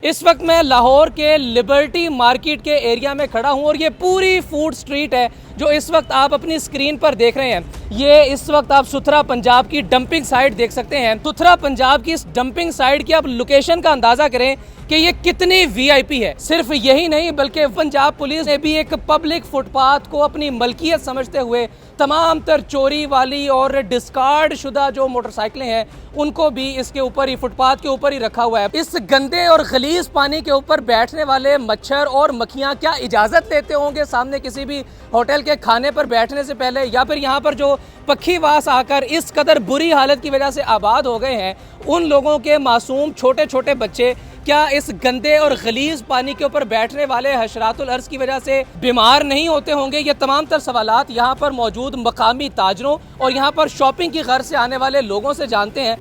इस वक्त मैं लाहौर के लिबर्टी मार्केट के एरिया में खड़ा हूं और ये पूरी फूड स्ट्रीट है जो इस वक्त आप अपनी स्क्रीन पर देख रहे हैं। ये इस वक्त आप सुथरा पंजाब की डंपिंग साइट देख सकते हैं। सुथरा पंजाब की इस डंपिंग साइट की आप लोकेशन का अंदाजा करें कि ये कितनी वीआईपी है। सिर्फ यही नहीं बल्कि पंजाब पुलिस ने भी एक पब्लिक फुटपाथ को अपनी मलकियत समझते हुए तमाम तर चोरी वाली और डिस्कार्ड शुदा जो मोटरसाइकिलें हैं उनको भी इसके ऊपर ही, फुटपाथ के ऊपर ही रखा हुआ है। इस गंदे और गलीज पानी के ऊपर बैठने वाले मच्छर और मक्खियाँ क्या इजाज़त लेते होंगे सामने किसी भी होटल के खाने पर बैठने से पहले, या फिर यहाँ पर जो पक्षीवास आकर इस कदर बुरी हालत की वजह से आबाद हो गए हैं, उन लोगों के मासूम छोटे छोटे बच्चे क्या इस गंदे और गलीज पानी के ऊपर बैठने वाले हशरातुल अर्ज़ की वजह से बीमार नहीं होते होंगे? ये तमाम तर सवालात यहाँ पर मौजूद मकामी ताजरों और यहाँ पर शॉपिंग की गर्ज से आने वाले लोगों से जानते हैं।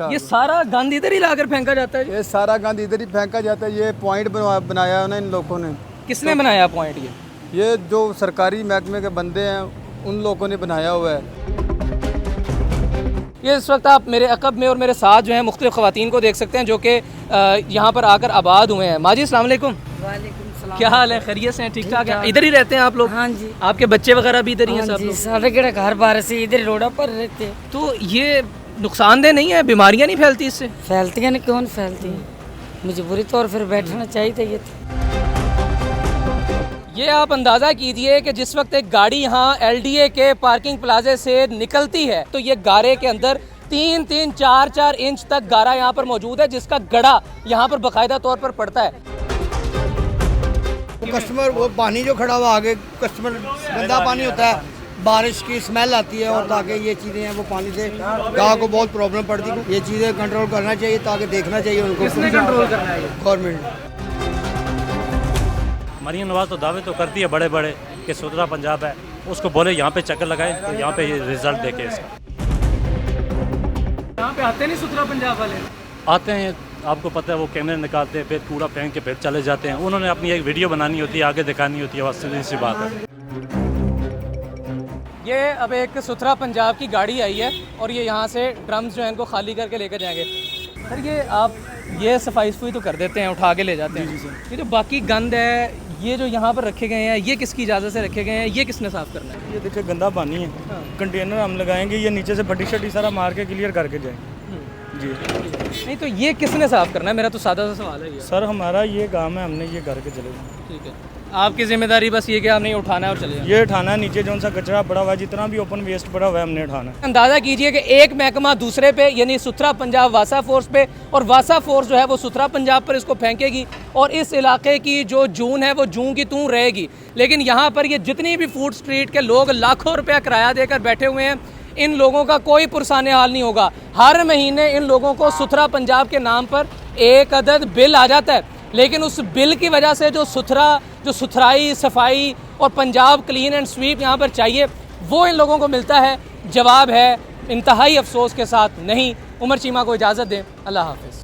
ये सारा गंद इधर ही लाकर फेंका जाता है? ये सारा गंद इधर ही फेंका जाता है। ये पॉइंट बनाया है ना इन लोगों ने। किसने बनाया पॉइंट? ये जो सरकारी महकमे के बंदे हैं उन लोगों ने बनाया हुआ है। ये इस वक्त आप मेरे अकब में और मेरे साथ जो है मुख्तलिफ ख़वातीन को देख सकते हैं जो कि यहाँ पर आकर आबाद हुए हैं। माजी अस्सलाम वालेकुम। वालेकुम सलाम। क्या हाल है? खैरियत से हैं? ठीक ठाक है? इधर ही रहते हैं आप लोग? हाँ जी। आपके बच्चे वगैरह भी इधर ही हैं? सब लोग? सारे केड़ा घर बाहर से इधर रोडा पर रहते हैं। तो ये नुकसानदेह नहीं है? बीमारियाँ नहीं फैलती इससे? फैलती है ना, कौन फैलती है? मजबूरी तौर फिर बैठना चाहिए। ये आप अंदाज़ा कीजिए कि जिस वक्त एक गाड़ी यहाँ एलडीए के पार्किंग प्लाजे से निकलती है तो ये गारे के अंदर 3-3, 4-4 इंच तक गारा यहाँ पर मौजूद है, जिसका गड़ा यहाँ पर बाकायदा तौर पर पड़ता है। कस्टमर वो पानी जो खड़ा हुआ आगे, कस्टमर गंदा पानी होता है, बारिश की स्मेल आती है और ताकि ये चीज़ें हैं वो पानी से गाँव को बहुत प्रॉब्लम पड़ती है। ये चीज़ें कंट्रोल करना चाहिए ताकि देखना चाहिए उनको। किसने कंट्रोल करना है? गवर्नमेंट। मरीम नवाज तो दावे तो करती है बड़े बड़े कि सुथरा पंजाब है, उसको बोले यहाँ पे चक्कर लगाए तो यहाँ पे रिजल्ट देखे इसका। यहाँ पे आते नहीं सुथरा पंजाब वाले? आते हैं, आपको पता है वो कैमरे निकालते हैं, फिर कूड़ा फेंक के फिर चले जाते हैं। उन्होंने अपनी एक वीडियो बनानी होती है, आगे दिखानी होती है, बस सीधी सी बात है। ये अब एक सुथरा पंजाब की गाड़ी आई है और ये यहाँ से ड्रम्स जो है इनको खाली करके लेकर जाएंगे। सर ये आप ये सफाई सफाई तो कर देते हैं, उठा के ले जाते हैं? जी। ये जो बाकी गंद है ये जो यहाँ पर रखे गए हैं, ये किसकी इजाज़त से रखे गए हैं? ये किसने साफ़ करना है? ये देखिए गंदा पानी है। कंटेनर हम लगाएंगे, ये नीचे से फटी शटी सारा मार के क्लियर करके जाएंगे। जी नहीं तो ये किसने साफ़ करना है? मेरा तो सादा सा सवाल है ये। सर हमारा ये काम है, हमने ये करके चले जाए। ठीक है, आपकी जिम्मेदारी बस ये कि आपने ये उठाना है और चले जाना। ये उठाना है, नीचे जो सा कचरा पड़ा हुआ है, जितना भी ओपन वेस्ट पड़ा हुआ है हमने उठाना है। अंदाज़ा कीजिए कि एक महकमा दूसरे पे यानी सुथरा पंजाब वासा फोर्स पे और वासा फोर्स जो है वो सुथरा पंजाब पर इसको फेंकेगी और इस इलाके की जो जून है वो जून की तूं रहेगी। लेकिन यहाँ पर ये जितनी भी फूड स्ट्रीट के लोग लाखों रुपया किराया देकर बैठे हुए हैं, इन लोगों का कोई पुरसाने हाल नहीं होगा। हर महीने इन लोगों को सुथरा पंजाब के नाम पर एक अदद बिल आ जाता है, लेकिन उस बिल की वजह से जो सुथराई सफाई और पंजाब क्लीन एंड स्वीप यहाँ पर चाहिए वो इन लोगों को मिलता है। जवाब है इंतहाई अफसोस के साथ नहीं। उमर चीमा को इजाज़त दें। अल्लाह हाफ़िज़।